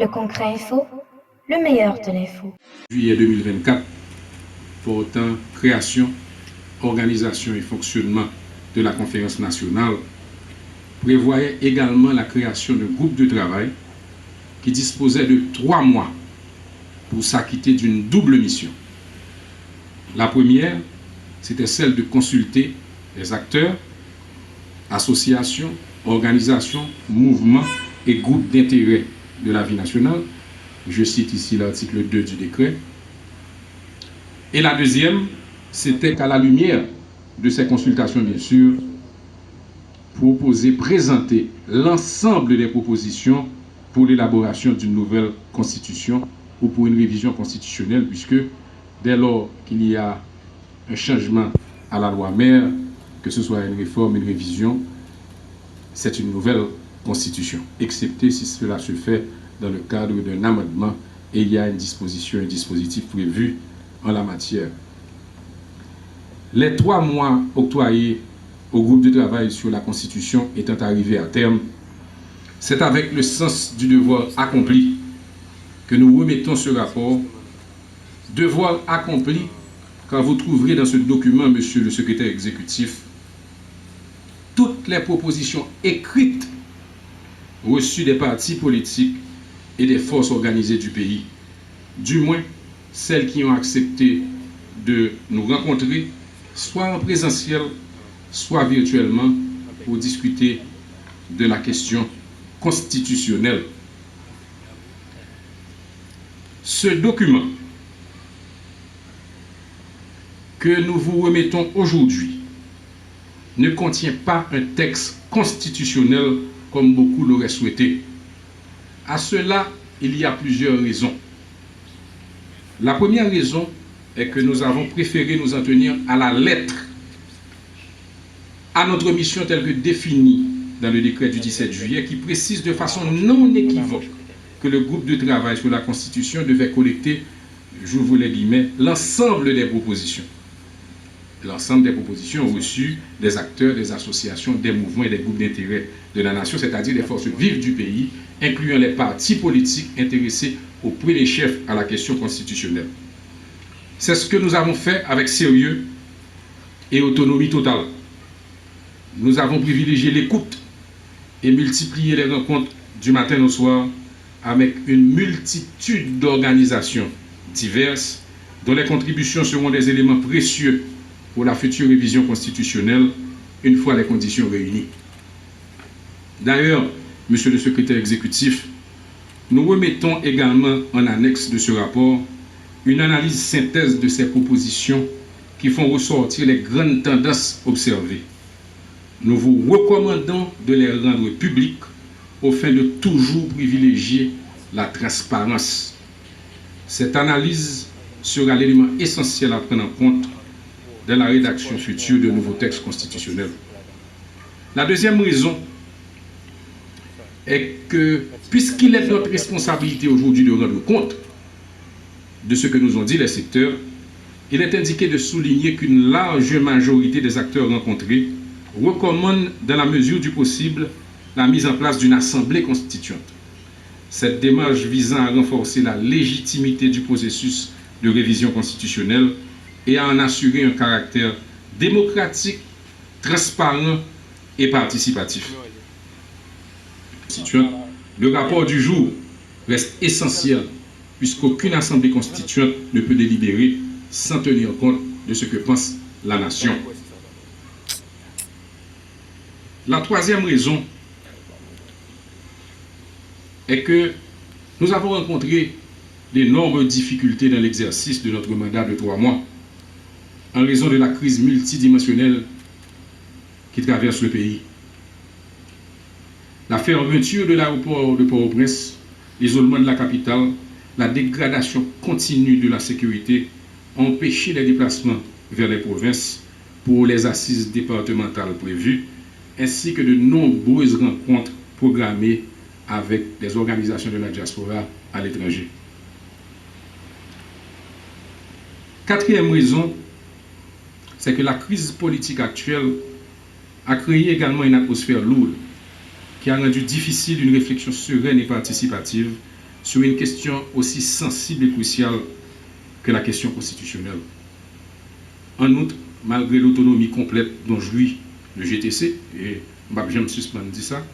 Le Concret Info, le meilleur de l'info. Juillet 2024, portant création, organisation et fonctionnement de la conférence nationale, prévoyait également la création d'un groupe de travail qui disposait de 3 mois pour s'acquitter d'une double mission. La première, c'était celle de consulter les acteurs, associations, organisations, mouvements et groupes d'intérêt de la vie nationale. Je cite ici l'article 2 du décret. Et la deuxième, c'était qu'à la lumière de ces consultations, bien sûr, proposer, présenter l'ensemble des propositions pour l'élaboration d'une nouvelle constitution ou pour une révision constitutionnelle, puisque dès lors qu'il y a un changement à la loi mère, que ce soit une réforme, une révision, c'est une nouvelle constitution, excepté si cela se fait dans le cadre d'un amendement et il y a une disposition, un dispositif prévu en la matière. Les 3 mois octroyés au groupe de travail sur la Constitution étant arrivés à terme, c'est avec le sens du devoir accompli que nous remettons ce rapport. Devoir accompli, car vous trouverez dans ce document, monsieur le secrétaire exécutif, toutes les propositions écrites reçues des partis politiques et des forces organisées du pays, du moins celles qui ont accepté de nous rencontrer, soit en présentiel, soit virtuellement, pour discuter de la question constitutionnelle. Ce document que nous vous remettons aujourd'hui ne contient pas un texte constitutionnel comme beaucoup l'auraient souhaité. À cela, il y a plusieurs raisons. La première raison est que nous avons préféré nous en tenir à la lettre, à notre mission telle que définie dans le décret du 17 juillet, qui précise de façon non équivoque que le groupe de travail sur la Constitution devait collecter, j'ouvre les guillemets, l'ensemble des propositions. L'ensemble des propositions reçues des acteurs, des associations, des mouvements et des groupes d'intérêt de la nation, c'est-à-dire des forces vives du pays, incluant les partis politiques intéressés au premier chef à la question constitutionnelle. C'est ce que nous avons fait avec sérieux et autonomie totale. Nous avons privilégié l'écoute et multiplié les rencontres du matin au soir avec une multitude d'organisations diverses dont les contributions seront des éléments précieux pour la future révision constitutionnelle une fois les conditions réunies. D'ailleurs, monsieur le secrétaire exécutif, nous remettons également en annexe de ce rapport une analyse synthèse de ces propositions qui font ressortir les grandes tendances observées. Nous vous recommandons de les rendre publiques au fin de toujours privilégier la transparence. Cette analyse sera l'élément essentiel à prendre en compte dans la rédaction future de nouveaux textes constitutionnels. La deuxième raison est que, puisqu'il est notre responsabilité aujourd'hui de rendre compte de ce que nous ont dit les secteurs, il est indiqué de souligner qu'une large majorité des acteurs rencontrés recommande, dans la mesure du possible, la mise en place d'une assemblée constituante. Cette démarche visant à renforcer la légitimité du processus de révision constitutionnelle et à en assurer un caractère démocratique, transparent et participatif. Le rapport du jour reste essentiel puisqu'aucune assemblée constituante ne peut délibérer sans tenir compte de ce que pense la nation. La troisième raison est que nous avons rencontré d'énormes difficultés dans l'exercice de notre mandat de 3 mois en raison de la crise multidimensionnelle qui traverse le pays. La fermeture de l'aéroport de Port-au-Prince, l'isolement de la capitale, la dégradation continue de la sécurité ont empêché les déplacements vers les provinces pour les assises départementales prévues, ainsi que de nombreuses rencontres programmées avec des organisations de la diaspora à l'étranger. Quatrième raison, c'est que la crise politique actuelle a créé également une atmosphère lourde qui a rendu difficile une réflexion sereine et participative sur une question aussi sensible et cruciale que la question constitutionnelle. En outre, malgré l'autonomie complète dont jouit le GTC, et James Sussman dit ça,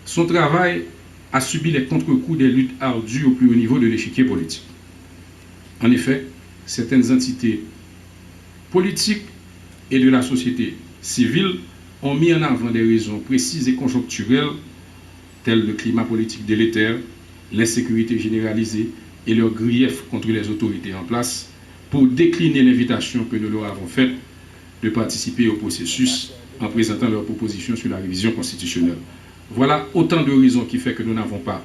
son travail a subi les contre-coups des luttes ardues au plus haut niveau de l'échiquier politique. En effet, certaines entités politiques et de la société civile ont mis en avant des raisons précises et conjoncturelles, telles le climat politique délétère, l'insécurité généralisée et leurs griefs contre les autorités en place, pour décliner l'invitation que nous leur avons faite de participer au processus en présentant leurs propositions sur la révision constitutionnelle. Voilà autant de raisons qui font que nous n'avons pas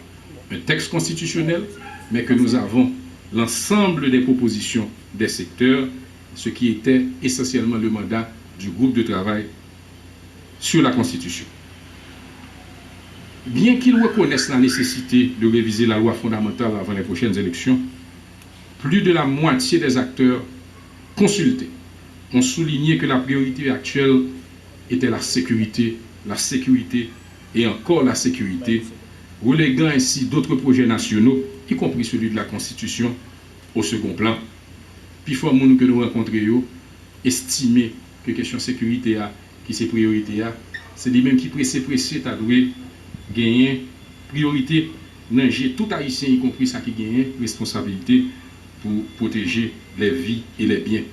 un texte constitutionnel, mais que nous avons l'ensemble des propositions des secteurs, ce qui était essentiellement le mandat du groupe de travail sur la Constitution. Bien qu'ils reconnaissent la nécessité de réviser la loi fondamentale avant les prochaines élections, plus de la moitié des acteurs consultés ont souligné que la priorité actuelle était la sécurité et encore la sécurité, reléguant ainsi d'autres projets nationaux, y compris celui de la Constitution, au second plan. Puis, il faut que nous rencontrions, estimer que la question de sécurité, qui c'est priorité, c'est lui-même qui pressé, à doué, gagner priorité, nager tout haïtien, y compris ça qui gagne, responsabilité pour protéger les vies et les biens.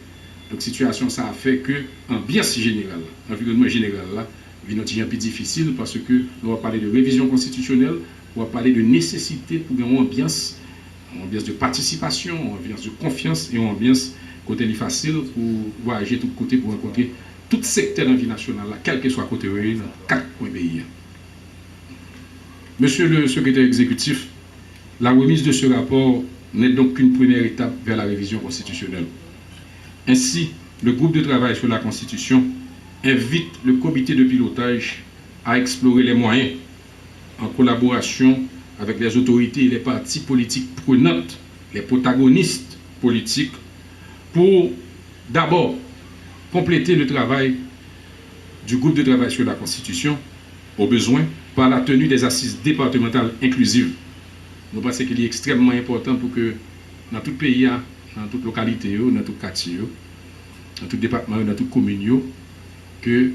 Donc, situation, ça a fait que l'ambiance générale, l'environnement général, là, est un peu difficile parce que nous allons parler de révision constitutionnelle, on va parler de nécessité pour une ambiance de participation, une ambiance de confiance et une ambiance côté facile pour voyager de tous côtés pour rencontrer tout secteur de la vie nationale, quel que soit côté dans 4 points pays. Monsieur le secrétaire exécutif, la remise de ce rapport n'est donc qu'une première étape vers la révision constitutionnelle. Ainsi, le groupe de travail sur la Constitution invite le comité de pilotage à explorer les moyens, en collaboration avec les autorités et les partis politiques prenantes, les protagonistes politiques, pour d'abord compléter le travail du groupe de travail sur la Constitution, au besoin, par la tenue des assises départementales inclusives. Nous pensons qu'il est extrêmement important pour que dans tout pays, dans toute localité, dans tout quartier, dans tout département, dans toute commune, que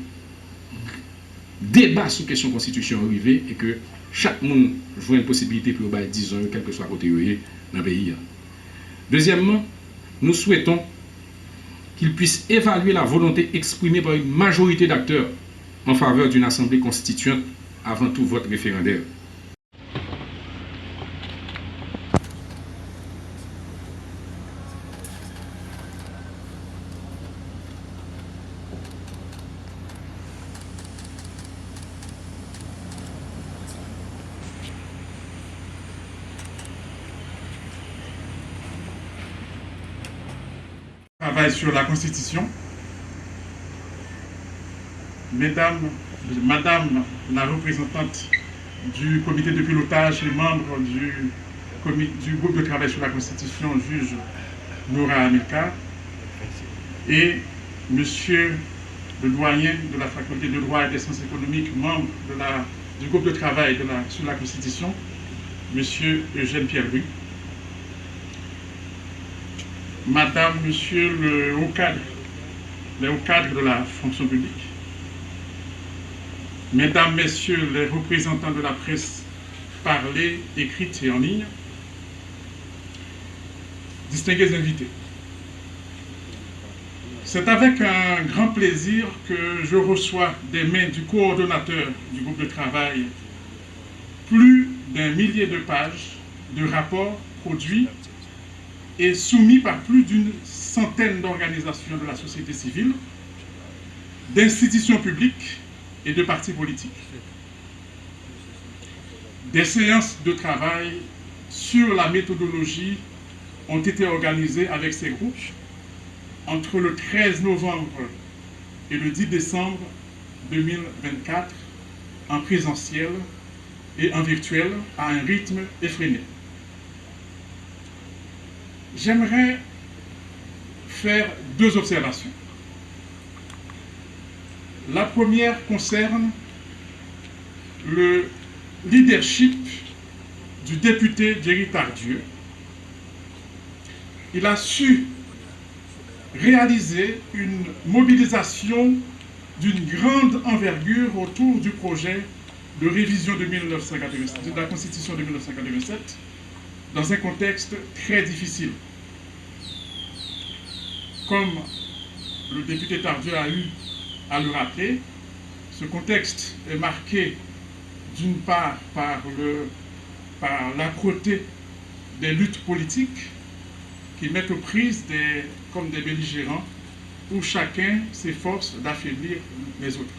débat sur question constitution arrivé et que chaque monde joue une possibilité pour 10 ans, quel que soit côté dans le pays. Deuxièmement, nous souhaitons qu'il puisse évaluer la volonté exprimée par une majorité d'acteurs en faveur d'une assemblée constituante avant tout vote référendaire. Travail sur la Constitution. Madame la représentante du comité de pilotage et membre du groupe de travail sur la Constitution, juge Nora Amilcar, et monsieur le doyen de la faculté de droit et des sciences économiques, membre du groupe de travail sur la Constitution, monsieur Eugène Pierre-Louis, madame, monsieur les hauts cadres de la fonction publique, mesdames, messieurs les représentants de la presse parlée, écrite et en ligne, distingués invités. C'est avec un grand plaisir que je reçois des mains du coordonnateur du groupe de travail plus d'1 millier de pages de rapports produits et soumis par plus d'une centaine d'organisations de la société civile, d'institutions publiques et de partis politiques. Des séances de travail sur la méthodologie ont été organisées avec ces groupes entre le 13 novembre et le 10 décembre 2024 en présentiel et en virtuel à un rythme effréné. J'aimerais faire 2 observations. La première concerne le leadership du député Thierry Tardieu, il a su réaliser une mobilisation d'une grande envergure autour du projet de révision de la Constitution de 1987 dans un contexte très difficile. Comme le député Tardieu a eu à le rappeler, ce contexte est marqué d'une part par l'âpreté des luttes politiques qui mettent aux prises comme des belligérants où chacun s'efforce d'affaiblir les autres.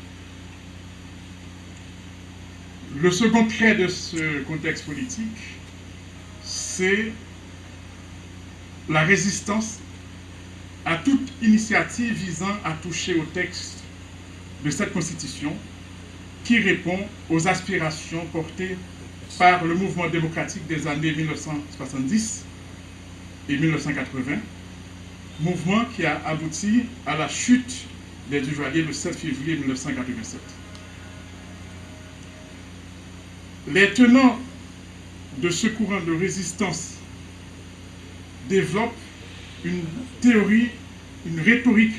Le second trait de ce contexte politique, c'est la résistance à toute initiative visant à toucher au texte de cette Constitution qui répond aux aspirations portées par le mouvement démocratique des années 1970 et 1980, mouvement qui a abouti à la chute des Duvalier le 7 février 1987. Les tenants de ce courant de résistance développent une théorie, une rhétorique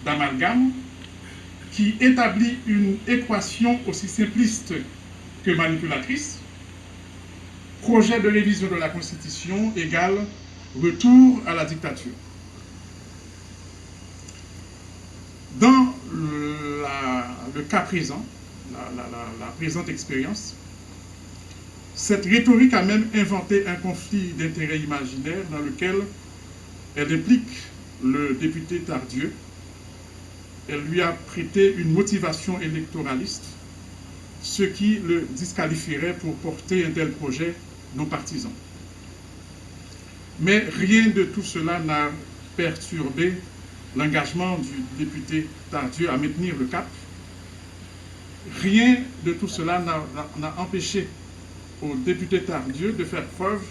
d'amalgame qui établit une équation aussi simpliste que manipulatrice. Projet de révision de la Constitution égale retour à la dictature. Dans le cas présent, la présente expérience, cette rhétorique a même inventé un conflit d'intérêts imaginaire dans lequel elle implique le député Tardieu. Elle lui a prêté une motivation électoraliste, ce qui le disqualifierait pour porter un tel projet non partisan. Mais rien de tout cela n'a perturbé l'engagement du député Tardieu à maintenir le cap. Rien de tout cela n'a empêché au député Tardieu de faire preuve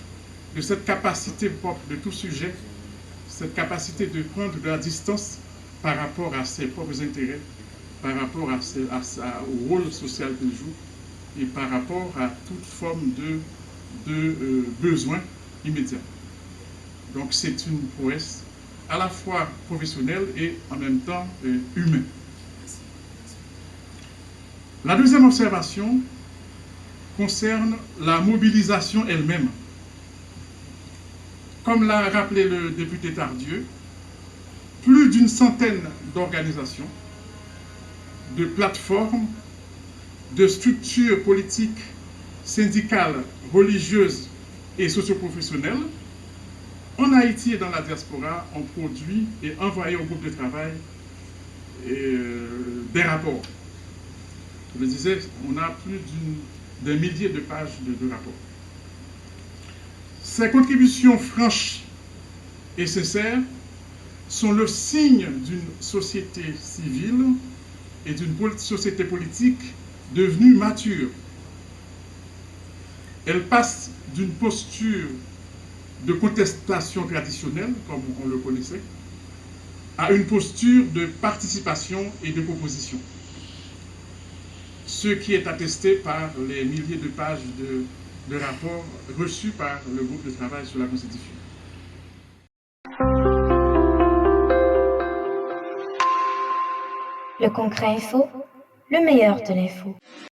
de cette capacité propre de tout sujet, cette capacité de prendre de la distance par rapport à ses propres intérêts, par rapport au rôle social qu'il joue et par rapport à toute forme de besoin immédiat. Donc c'est une prouesse à la fois professionnelle et en même temps humaine. La deuxième observation concerne la mobilisation elle-même. Comme l'a rappelé le député Tardieu, plus d'une centaine d'organisations, de plateformes, de structures politiques, syndicales, religieuses et socioprofessionnelles en Haïti et dans la diaspora ont produit et envoyé au groupe de travail des rapports. Je le disais, on a plus d'un millier de pages de rapports. Ces contributions franches et sincères sont le signe d'une société civile et d'une société politique devenue mature. Elle passe d'une posture de contestation traditionnelle, comme on le connaissait, à une posture de participation et de proposition. Ce qui est attesté par les milliers de pages de rapports reçus par le groupe de travail sur la Constitution. Le Concret Info, le meilleur de l'info.